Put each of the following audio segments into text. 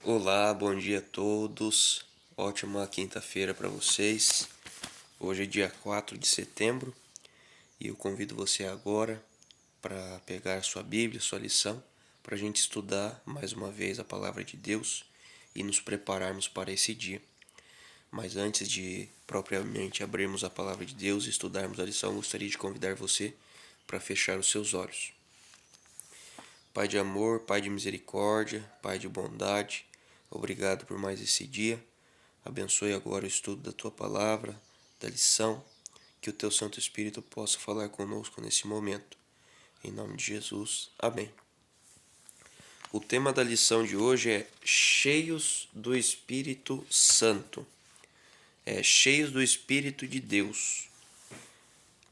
Olá, bom dia a todos. Ótima quinta-feira para vocês. Hoje é dia 4 de setembro e eu convido você agora para pegar sua Bíblia, sua lição, para a gente estudar mais uma vez a palavra de Deus e nos prepararmos para esse dia. Mas antes de propriamente abrirmos a palavra de Deus e estudarmos a lição, eu gostaria de convidar você para fechar os seus olhos. Pai de amor, Pai de misericórdia, Pai de bondade, obrigado por mais esse dia. Abençoe agora o estudo da Tua palavra, da lição, que o Teu Santo Espírito possa falar conosco nesse momento. Em nome de Jesus, amém. O tema da lição de hoje é cheios do Espírito Santo. Cheios do Espírito de Deus.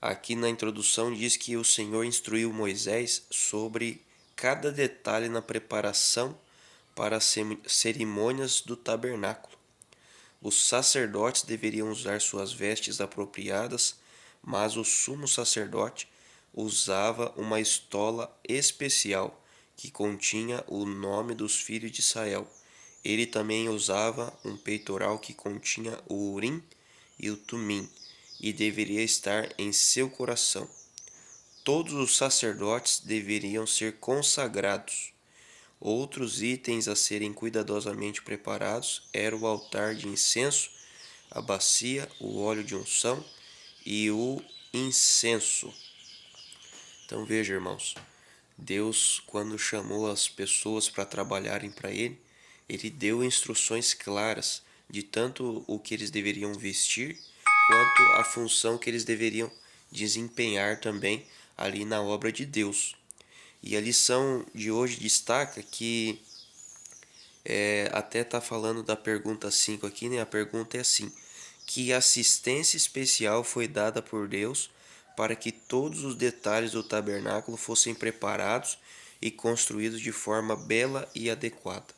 Aqui na introdução diz que o Senhor instruiu Moisés sobre cada detalhe na preparação para as cerimônias do tabernáculo. Os sacerdotes deveriam usar suas vestes apropriadas, mas o sumo sacerdote usava uma estola especial que continha o nome dos filhos de Israel. Ele também usava um peitoral que continha o Urim e o Tumim, e deveria estar em seu coração. Todos os sacerdotes deveriam ser consagrados. Outros itens a serem cuidadosamente preparados eram o altar de incenso, a bacia, o óleo de unção e o incenso. Então veja, irmãos, Deus, quando chamou as pessoas para trabalharem para Ele deu instruções claras de tanto o que eles deveriam vestir, quanto a função que eles deveriam desempenhar também ali na obra de Deus. E a lição de hoje destaca que até está falando da pergunta 5 aqui, né? A pergunta é assim: que assistência especial foi dada por Deus para que todos os detalhes do tabernáculo fossem preparados e construídos de forma bela e adequada.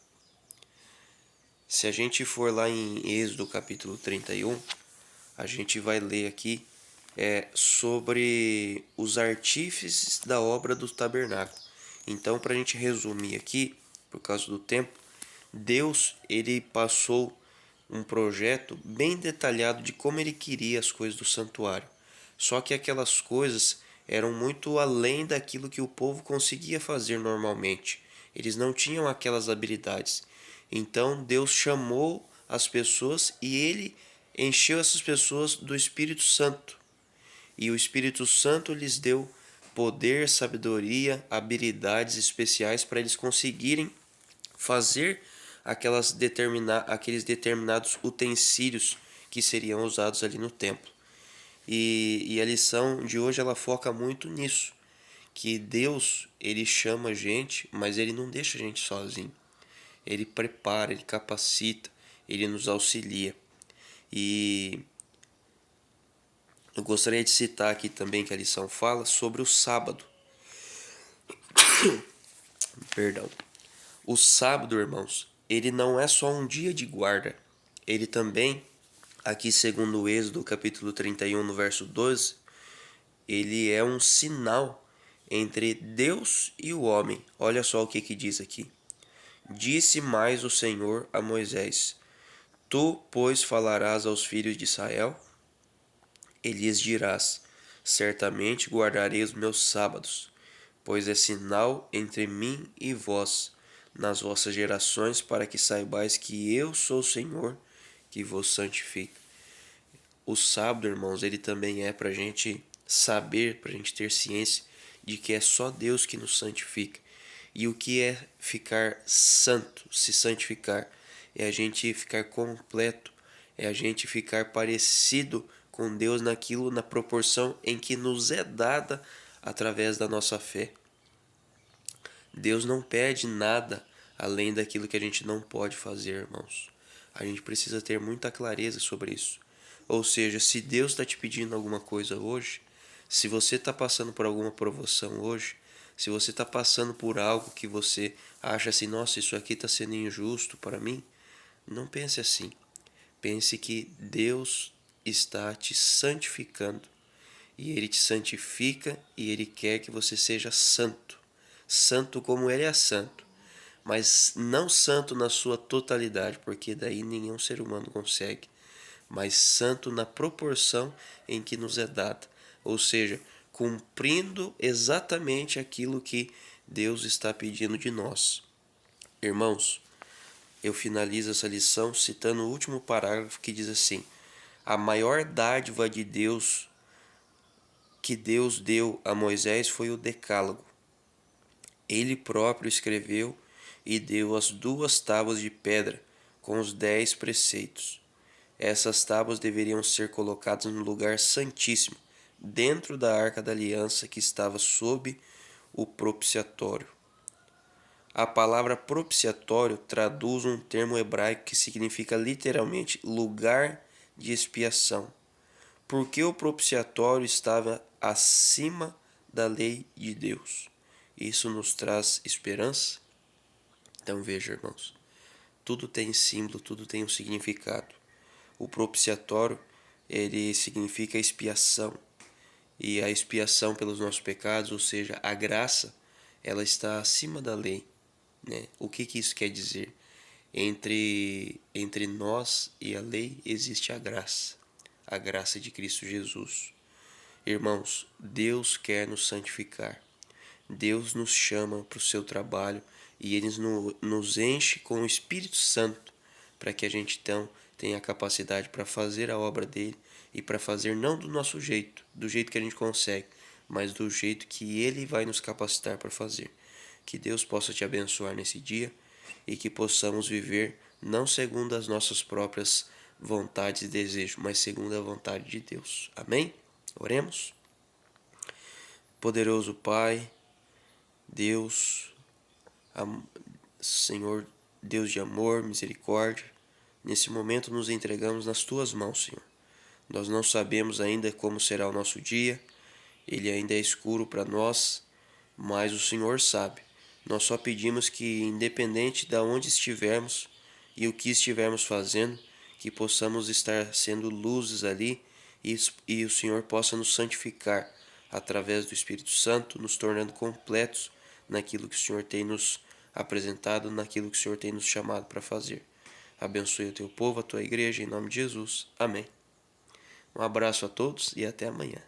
Se a gente for lá em Êxodo capítulo 31, a gente vai ler aqui sobre os artífices da obra do tabernáculo. Então, para a gente resumir aqui, por causa do tempo, Deus ele passou um projeto bem detalhado de como ele queria as coisas do santuário. Só que aquelas coisas eram muito além daquilo que o povo conseguia fazer normalmente. Eles não tinham aquelas habilidades. Então Deus chamou as pessoas e ele encheu essas pessoas do Espírito Santo. E o Espírito Santo lhes deu poder, sabedoria, habilidades especiais para eles conseguirem fazer aqueles determinados utensílios que seriam usados ali no templo. E a lição de hoje ela foca muito nisso, que Deus ele chama a gente, mas ele não deixa a gente sozinho. Ele prepara, ele capacita, ele nos auxilia. E eu gostaria de citar aqui também que a lição fala sobre o sábado. Perdão. O sábado, irmãos, ele não é só um dia de guarda. Ele também, aqui segundo o Êxodo capítulo 31, no verso 12, ele é um sinal entre Deus e o homem. Olha só o que diz aqui. Disse mais o Senhor a Moisés: Tu, pois, falarás aos filhos de Israel, e lhes dirás: Certamente guardarei os meus sábados, pois é sinal entre mim e vós, nas vossas gerações, para que saibais que eu sou o Senhor, que vos santifica. O sábado, irmãos, ele também é para a gente saber, para a gente ter ciência de que é só Deus que nos santifica. E o que é ficar santo, se santificar? É a gente ficar completo, é a gente ficar parecido com Deus naquilo, na proporção em que nos é dada através da nossa fé. Deus não pede nada além daquilo que a gente não pode fazer, irmãos. A gente precisa ter muita clareza sobre isso. Ou seja, se Deus está te pedindo alguma coisa hoje, se você está passando por alguma provação hoje, se você está passando por algo que você acha assim, nossa, isso aqui está sendo injusto para mim, não pense assim. Pense que Deus está te santificando. E Ele te santifica e Ele quer que você seja santo. Santo como Ele é santo. mas não santo na sua totalidade, porque daí nenhum ser humano consegue, mas santo na proporção em que nos é dada, ou seja, cumprindo exatamente aquilo que Deus está pedindo de nós. Irmãos, eu finalizo essa lição citando o último parágrafo que diz assim: a maior dádiva de Deus que Deus deu a Moisés foi o Decálogo. Ele próprio escreveu e deu as 2 tábuas de pedra com os 10 preceitos. Essas tábuas deveriam ser colocadas no lugar santíssimo, dentro da arca da aliança que estava sob o propiciatório. A palavra propiciatório traduz um termo hebraico que significa literalmente lugar de expiação, porque o propiciatório estava acima da lei de Deus. Isso nos traz esperança? Então veja, irmãos, tudo tem símbolo, tudo tem um significado. O propiciatório, ele significa expiação, e a expiação pelos nossos pecados, ou seja, a graça, ela está acima da lei, né? O que isso quer dizer? Entre nós e a lei existe a graça de Cristo Jesus. Irmãos, Deus quer nos santificar. Deus nos chama para o seu trabalho e Ele nos enche com o Espírito Santo para que a gente então tenha a capacidade para fazer a obra dele e para fazer não do nosso jeito, do jeito que a gente consegue, mas do jeito que Ele vai nos capacitar para fazer. Que Deus possa te abençoar nesse dia e que possamos viver não segundo as nossas próprias vontades e desejos, mas segundo a vontade de Deus. Amém? Oremos. Poderoso Pai, Deus, Senhor, Deus de amor, misericórdia, nesse momento nos entregamos nas Tuas mãos, Senhor. Nós não sabemos ainda como será o nosso dia, ele ainda é escuro para nós, mas o Senhor sabe. Nós só pedimos que, independente de onde estivermos e o que estivermos fazendo, que possamos estar sendo luzes ali e o Senhor possa nos santificar através do Espírito Santo, nos tornando completos naquilo que o Senhor tem nos apresentado, naquilo que o Senhor tem nos chamado para fazer. Abençoe o teu povo, a tua igreja, em nome de Jesus. Amém. Um abraço a todos e até amanhã.